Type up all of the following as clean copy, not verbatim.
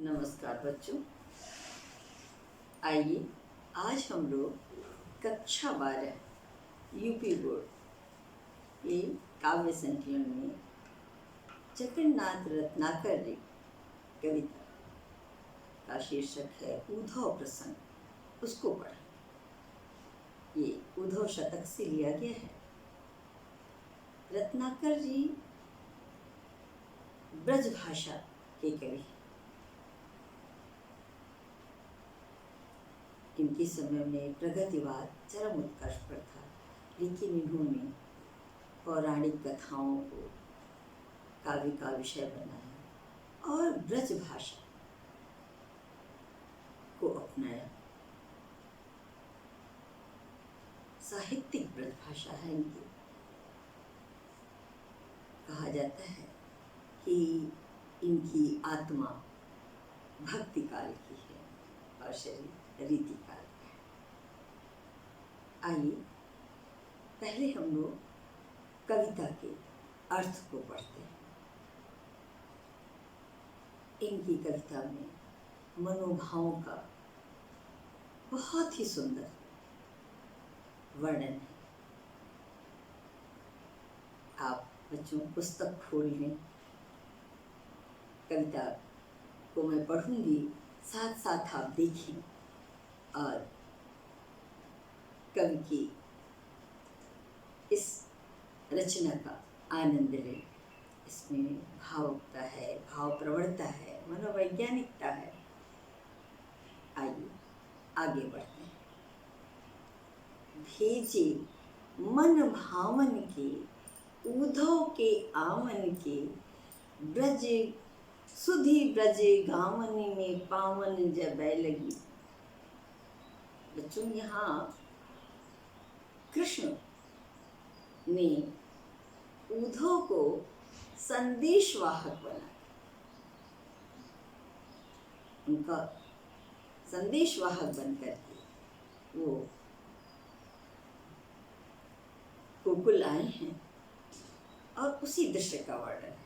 नमस्कार बच्चों। आइए आज हम लोग कक्षा 12 यूपी बोर्ड के काव्य संकलन में जगन्नाथ रत्नाकर जी कविता का शीर्षक है उद्धव प्रसंग, उसको पढ़ें। ये उद्धव शतक से लिया गया है। रत्नाकर जी ब्रज भाषा के कवि। इनके समय में प्रगतिवाद चरम उत्कर्ष पर था, लेकिन इन्होंने पौराणिक कथाओं को काव्य का विषय बनाया और ब्रज भाषा को अपनाया। साहित्यिक ब्रज भाषा है इनकी। कहा जाता है कि इनकी आत्मा भक्ति काल की है और शरीर रीति काल का है। आइए पहले हम लोग कविता के अर्थ को पढ़ते हैं। इनकी कविता में मनोभावों का बहुत ही सुंदर वर्णन है। आप बच्चों पुस्तक खोल लें, कविता को मैं पढ़ूंगी, साथ साथ आप देखें और कवि की इस रचना का आनंद लें। इसमें भावुकता है, भाव प्रवणता है, मनोवैज्ञानिकता है। आइए आगे बढ़ते हैं। भेजे मन भावन के उद्धव के आवन के, ब्रज सुधि ब्रज गावन में पावन जबै लगी। बच्चों, यहाँ कृष्ण ने उद्धव को संदेशवाहक बना, उनका संदेशवाहक बनकर के वो गोकुल आए हैं और उसी दृश्य का वर्णन है।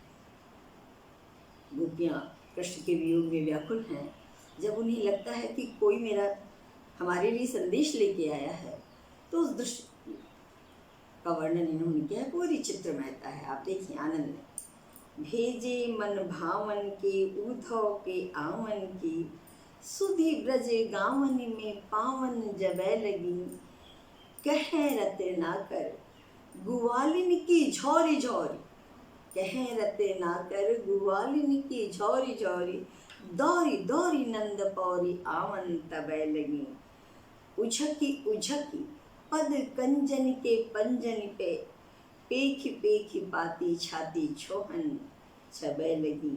गोपियाँ कृष्ण के वियोग में व्याकुल हैं। जब उन्हें लगता है कि कोई हमारे लिए संदेश लेके आया है, तो उस दृश्य का वर्णन इन्होंने किया है। पूरी चित्रमयता है, आप देखिए, आनंद में। भेजे मन भावन के उद्धव के आवन की, सुधि ब्रज गावन में पावन जबै लगी। कह रते ना कर गुवालिन की झौरी झौरी, कह रते ना कर गुवालिन की झौरी झौरी। दौरी दौरी नंद पौरी आवन तबै लगी। उझकी उझकी पद कंजन के पंजन पे, पेख पेख पाती छाती छोहन छबै लगी।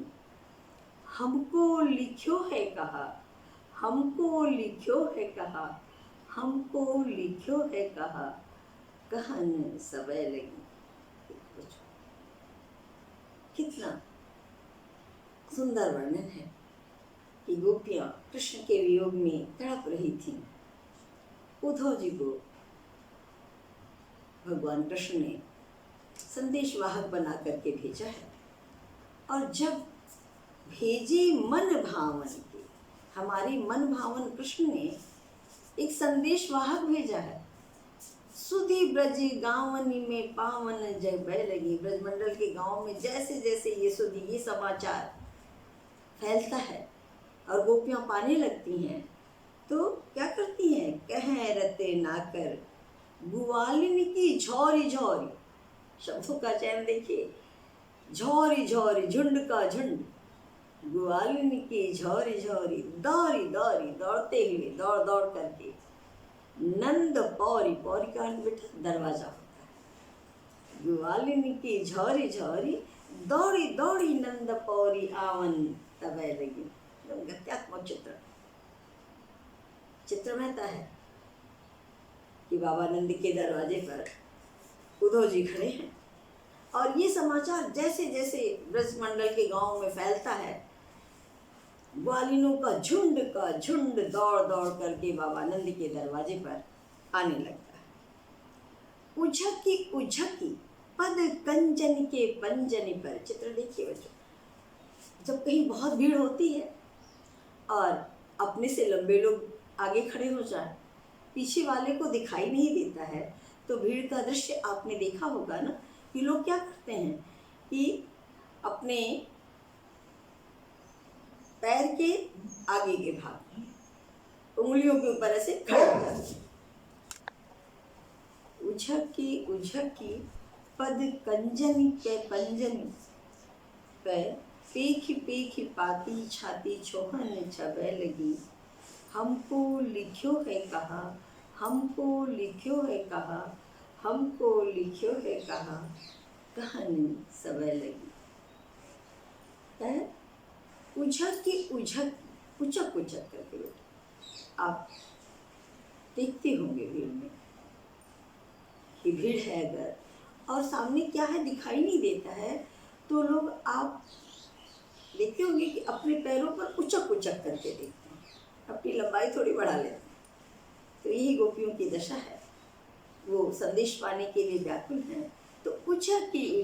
हमको लिख्यो है कहा, हमको लिख्यो है कहा, हमको लिख्यो है कहा, कहन सबै लगी। कितना सुंदर वर्णन है कि गोपियाँ कृष्ण के वियोग में तड़प रही थीं। उद्धव जी को भगवान कृष्ण ने संदेशवाहक बना करके भेजा है। और जब भेजे मन भावन के, हमारे मन भावन कृष्ण ने एक संदेशवाहक भेजा है। सुधि ब्रज गावनी में पावन जबै लगी। ब्रजमंडल के गांव में जैसे जैसे ये सुधि, ये समाचार फैलता है और गोपियाँ पाने लगती हैं, तो क्या करती हैं? कह रते ना कर गुवालिन की झौरी झौरी। शब्दों का चयन देखिए। झौरी झौरी, झुंड का झुंड, गुवालिन की झौरी झौरी। दौरी दौरी, दौड़ते हुए, दौड़ दौड़ करके। नंद पौरी, पौरी का अर्थ बेटा दरवाजा होता है। गुवालिन की झौरी झौरी, दौड़ी दौड़ी नंद पौरी आवन तबै लगी। गत्यात्मक चित्रमयता है कि बाबा नंद के दरवाजे पर उद्धव जी खड़े हैं और ये समाचार जैसे जैसे ब्रजमंडल के गांव में फैलता है, ग्वालिनों का झुंड दौड़ दौड़ करके बाबा नंद के दरवाजे पर आने लगता है। उझकी उझकी पद कंजन के पंजन पर। चित्र देखिए बच्चों, जब कहीं बहुत भीड़ होती है और अपने से लंबे लोग आगे खड़े हो जाए, पीछे वाले को दिखाई नहीं देता है। तो भीड़ का दृश्य आपने देखा होगा ना कि लोग क्या करते हैं कि अपने पैर के आगे के भाग उंगलियों के ऊपर ऐसे खड़े हो जाते हैं। उझकी पद कंजनी पे पंजनी पे पेख पाती छाती छोहन छबे लगी। हमको लिख्यो है कहा, हमको लिख्यो है कहा, हमको लिख्यो है कहा, कहानी सबे लगी। है उचक उचक करके बेटे आप देखते होंगे भीड़ में कि भीड़ है अगर और सामने क्या है दिखाई नहीं देता है, तो लोग आप देखते होंगे कि अपने पैरों पर उचक उचक करके देखते हैं, अपनी लंबाई थोड़ी बढ़ा लेते हैं। तो यही गोपियों की दशा है, वो संदेश पाने के लिए व्याकुल हैं। तो उझकी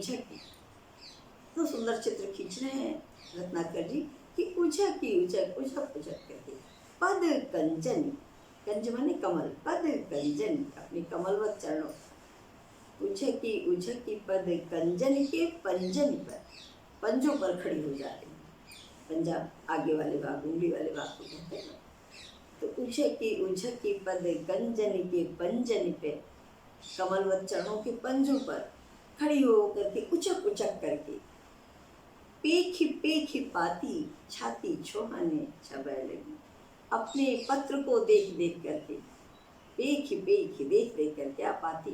तो सुंदर चित्र खींच रहे हैं रत्नाकर जी कि उझक करके पद कंजन, कंज माने कमल, पद कंजन अपने कमलवत चरणों, उझकी पद कंजन के पंजन पर, पंजों पर खड़ी हो जा रही है। पंजा आगे वाले भाग उंगली वाले भाग को कहते हैं। तो उझकी पद कंजन के पंजन पे, कमलवत चरणों के पंजों पर खड़ी हो करके उचक करके पेख पाती छाती छोहाने छबे लगी। अपने पत्र को देख करके पेख देख करके आप पाती,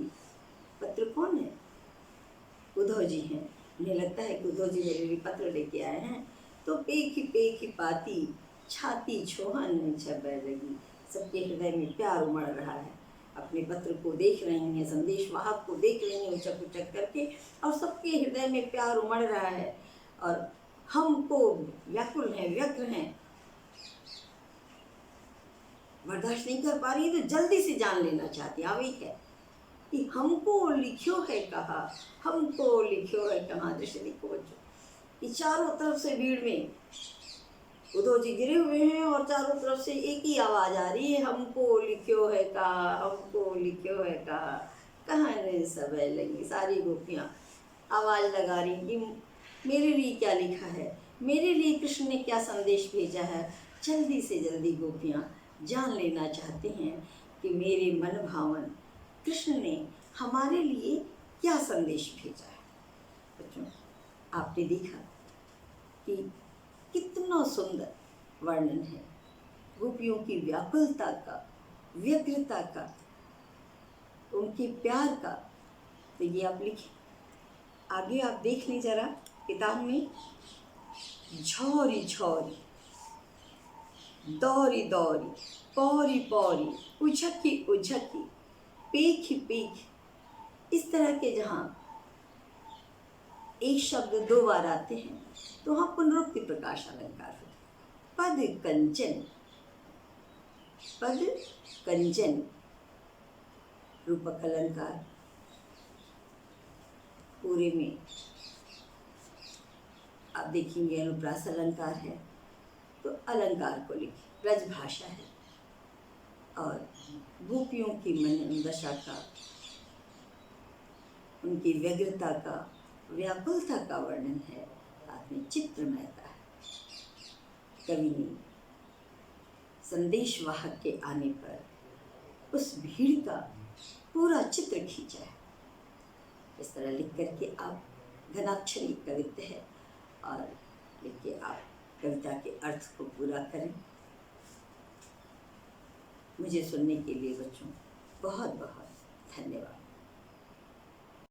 पत्र कौन है? उद्धव जी हैं। उन्हें लगता है कि उद्धव जी मेरे लिए पत्र लेके आए हैं। तो पेख पाती छाती छोहन छबे लगी। सबके हृदय में प्यार उमड़ रहा है, अपने पत्र को देख रही हैं, संदेश वाहक को देख रही हैं उचक करके, और सबके हृदय में प्यार उमड़ रहा है और हमको व्याकुल हैं, व्यग्र हैं, बर्दाश्त नहीं कर पा रही है, तो जल्दी से जान लेना चाहती है। आवश्यक है कि हमको लिखियो है कहा, हमको लिखियो है कहाँ। दृश्य देखो बच्चों कि चारों तरफ से भीड़ में उद्धव जी गिरे हुए हैं और चारों तरफ से एक ही आवाज आ रही है, हमको लिखियो है कहा, हमको लिखियो है कहा, कहानी सबे लगी। सारी गोपियाँ आवाज लगा रही कि मेरे लिए क्या लिखा है, मेरे लिए कृष्ण ने क्या संदेश भेजा है। जल्दी से जल्दी गोपियाँ जान लेना चाहते हैं कि मेरे मन भावन कृष्ण ने हमारे लिए क्या संदेश भेजा है। बच्चों आपने देखा कि कितना सुंदर वर्णन है गोपियों की व्याकुलता का, व्यग्रता का, उनके प्यार का। तो ये आप लिखें, आगे आप देख लें जरा किताब में, झौरी झौरी, दौरी दौरी, पौरी पौरी, उझकी, पेख, इस तरह के जहाँ एक शब्द दो बार आते हैं तो वहाँ पुनरुक्ति प्रकाश अलंकार होता है। पद कंचन रूपक अलंकार पूरे में आप देखेंगे अनुप्रास अलंकार है। तो अलंकार को लिखिए, ब्रज भाषा है और गोपियों की मन दशा का, उनकी व्यग्रता का, व्याकुलता का वर्णन है। आपने चित्रमयता है। कवि ने संदेश वाहक के आने पर उस भीड़ का पूरा चित्र खींचा है। इस तरह लिख करके आप, घनाक्षरी कवित्व है, और लिख के आप कविता के अर्थ को पूरा करें। मुझे सुनने के लिए बच्चों बहुत बहुत धन्यवाद।